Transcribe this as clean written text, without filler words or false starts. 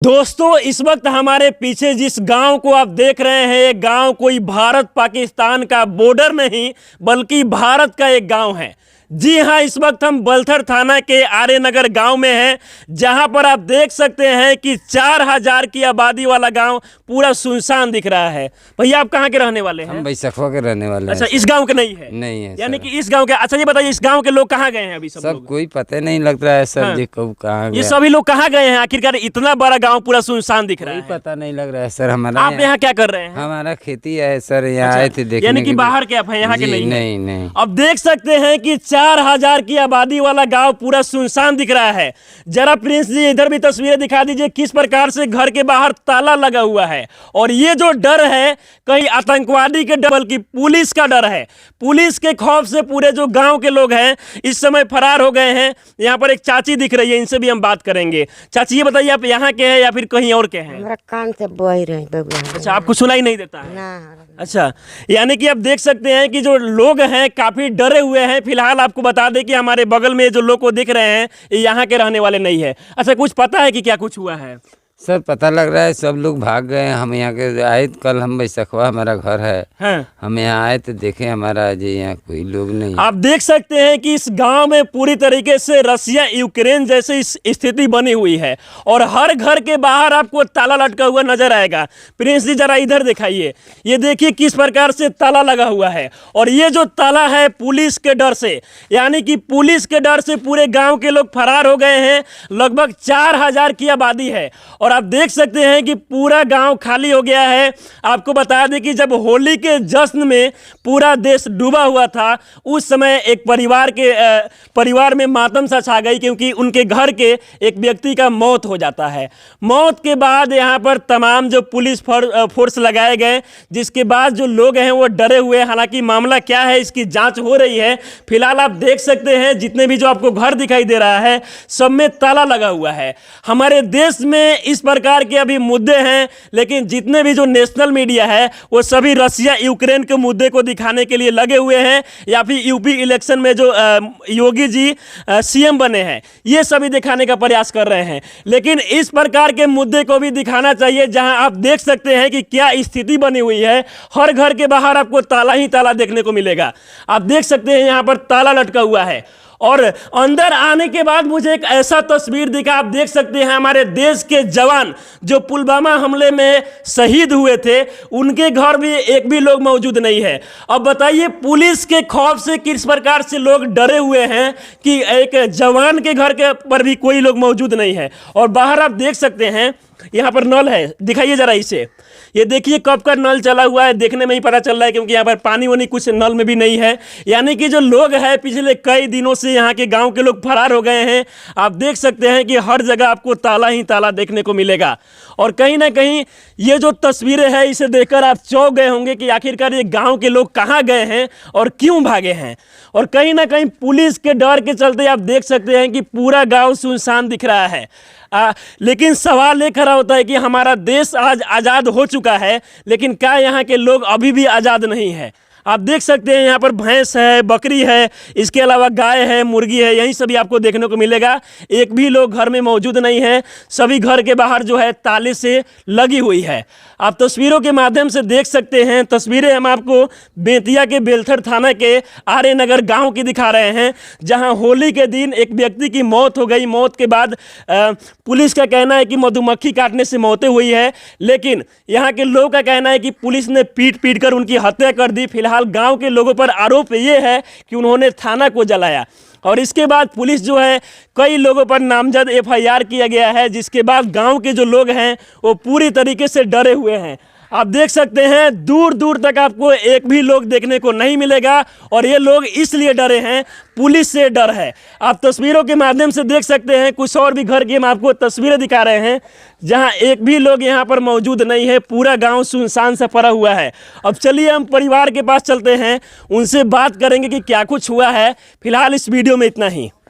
दोस्तों इस वक्त हमारे पीछे जिस गांव को आप देख रहे हैं, ये गांव कोई भारत पाकिस्तान का बॉर्डर नहीं बल्कि भारत का एक गांव है। जी हां, इस वक्त हम बलथर थाना के आर्य नगर गांव में हैं, जहां पर आप देख सकते हैं कि 4000 की आबादी वाला गांव पूरा सुनसान दिख रहा है। भैया आप कहां के रहने वाले हैं? हम बैसखवा के रहने वाले हैं। अच्छा, इस गांव के नहीं है? नहीं है यानी कि इस गांव के। अच्छा ये बताइए, इस गांव के लोग कहाँ गए हैं अभी? सब कोई पता नहीं लग रहा है सर। हाँ। जी कब कहाँ ये सभी लोग कहाँ गए हैं आखिरकार? इतना बड़ा गांव पूरा सुनसान दिख रहा कोई है, पता नहीं लग रहा है सर। हमारा आप यहाँ क्या कर रहे हैं? हमारा खेती है सर, यहाँ आए थे देखने। यानी कि बाहर के आप हैं, यहाँ के नहीं हैं? नहीं नहीं। अब देख सकते हैं कि 4000 की आबादी वाला गांव पूरा सुनसान दिख रहा है। जरा प्रिंस जी इधर भी तस्वीरें दिखा दीजिए, किस प्रकार से घर के बाहर ताला लगा हुआ है। और ये जो डर है कहीं आतंकवादी के डर बल्कि पुलिस का डर है। पुलिस के खौफ से पूरे जो गांव के लोग हैं इस समय फरार हो गए हैं। यहाँ पर एक चाची दिख रही है, इनसे भी हम बात करेंगे। चाची ये बताइए, आप यहाँ के हैं या फिर कहीं और के हैं? हमरा कान से बह रही बबुआ। अच्छा, आपको सुनाई नहीं देता है? ना। अच्छा, यानी कि आप देख सकते हैं कि जो लोग हैं काफी डरे हुए हैं। फिलहाल आपको बता दें कि हमारे बगल में जो लोग को दिख रहे हैं ये यहाँ के रहने वाले नहीं है। अच्छा, कुछ पता है कि क्या कुछ हुआ है? सर पता लग रहा है सब लोग भाग गए। हम यहाँ के आए कल, हम बैसखवा हमारा घर है। हाँ। हम यहाँ आए तो देखे हमारा जी यहाँ कोई लोग नहीं। आप देख सकते हैं कि इस गांव में पूरी तरीके से रसिया यूक्रेन जैसी स्थिति बनी हुई है और हर घर के बाहर आपको ताला लटका हुआ नजर आएगा। प्रिंस जी जरा इधर दिखाइए, ये देखिए किस प्रकार से ताला लगा हुआ है। और ये जो ताला है पुलिस के डर से, यानी कि पुलिस के डर से पूरे गांव के लोग फरार हो गए हैं। लगभग 4000 की आबादी है और आप देख सकते हैं कि पूरा गांव खाली हो गया है। आपको बता दें कि जब होली के जश्न में पूरा देश डूबा हुआ था उस समय एक परिवार में मातम सा छा गई, क्योंकि उनके घर के एक व्यक्ति का मौत हो जाता है। मौत के बाद यहाँ पर तमाम जो पुलिस फोर्स लगाए गए, जिसके बाद जो लोग हैं वो डरे हुए। हालांकि मामला क्या है इसकी जांच हो रही है। फिलहाल आप देख सकते हैं जितने भी जो आपको घर दिखाई दे रहा है सब में ताला लगा हुआ है। हमारे देश में इस प्रकार के अभी मुद्दे हैं, लेकिन जितने भी जो नेशनल मीडिया है वो सभी रसिया यूक्रेन के मुद्दे को दिखाने के लिए लगे हुए हैं, या फिर यूपी इलेक्शन में जो योगी जी सीएम बने हैं ये सभी दिखाने का प्रयास कर रहे हैं। लेकिन इस प्रकार के मुद्दे को भी दिखाना चाहिए जहां आप देख सकते हैं कि क्या स्थिति बनी हुई है। हर घर के बाहर आपको ताला ही ताला देखने को मिलेगा। आप देख सकते हैं यहाँ पर ताला लटका हुआ है। और अंदर आने के बाद मुझे एक ऐसा तस्वीर दिखा, आप देख सकते हैं हमारे देश के जवान जो पुलवामा हमले में शहीद हुए थे उनके घर भी एक भी लोग मौजूद नहीं है। अब बताइए पुलिस के खौफ से किस प्रकार से लोग डरे हुए हैं कि एक जवान के घर के पर भी कोई लोग मौजूद नहीं है। और बाहर आप देख सकते हैं यहाँ पर नल है, दिखाइए जरा इसे। ये देखिए कब का नल चला हुआ है, देखने में ही पता चल रहा है, क्योंकि यहाँ पर पानी वानी कुछ नल में भी नहीं है। यानी कि जो लोग हैं पिछले कई दिनों से यहाँ के गांव के लोग फरार हो गए हैं। आप देख सकते हैं कि हर जगह आपको ताला ही ताला देखने को मिलेगा। और कहीं ना कहीं ये जो तस्वीरें हैं इसे देखकर आप चौंक गए होंगे कि आखिरकार ये गाँव के लोग कहाँ गए हैं और क्यों भागे हैं। और कहीं ना कहीं पुलिस के डर के चलते आप देख सकते हैं कि पूरा गाँव सुनसान दिख रहा है। लेकिन सवाल ये खड़ा होता है कि हमारा देश आज आज़ाद हो चुका है, लेकिन क्या यहाँ के लोग अभी भी आज़ाद नहीं है? आप देख सकते हैं यहाँ पर भैंस है, बकरी है, इसके अलावा गाय है, मुर्गी है, यही सभी आपको देखने को मिलेगा। एक भी लोग घर में मौजूद नहीं है। सभी घर के बाहर जो है ताले से लगी हुई है। आप तस्वीरों के माध्यम से देख सकते हैं। तस्वीरें हम आपको बेतिया के बेलथर थाना के आर्य नगर गाँव की दिखा रहे हैं, जहाँ होली के दिन एक व्यक्ति की मौत हो गई। मौत के बाद पुलिस का कहना है कि मधुमक्खी काटने से मौतें हुई है, लेकिन यहाँ के लोगों का कहना है कि पुलिस ने पीट कर उनकी हत्या कर दी। फिलहाल गांव के लोगों पर आरोप ये है कि उन्होंने थाना को जलाया। और इसके बाद पुलिस जो है कई लोगों पर नामजद एफआईआर किया गया है, जिसके बाद गांव के जो लोग हैं वो पूरी तरीके से डरे हुए हैं। आप देख सकते हैं दूर दूर तक आपको एक भी लोग देखने को नहीं मिलेगा, और ये लोग इसलिए डरे हैं, पुलिस से डर है। आप तस्वीरों के माध्यम से देख सकते हैं कुछ और भी घर की हम आपको तस्वीरें दिखा रहे हैं जहां एक भी लोग यहां पर मौजूद नहीं है। पूरा गांव सुनसान सा पड़ा हुआ है। अब चलिए हम परिवार के पास चलते हैं, उनसे बात करेंगे कि क्या कुछ हुआ है। फिलहाल इस वीडियो में इतना ही।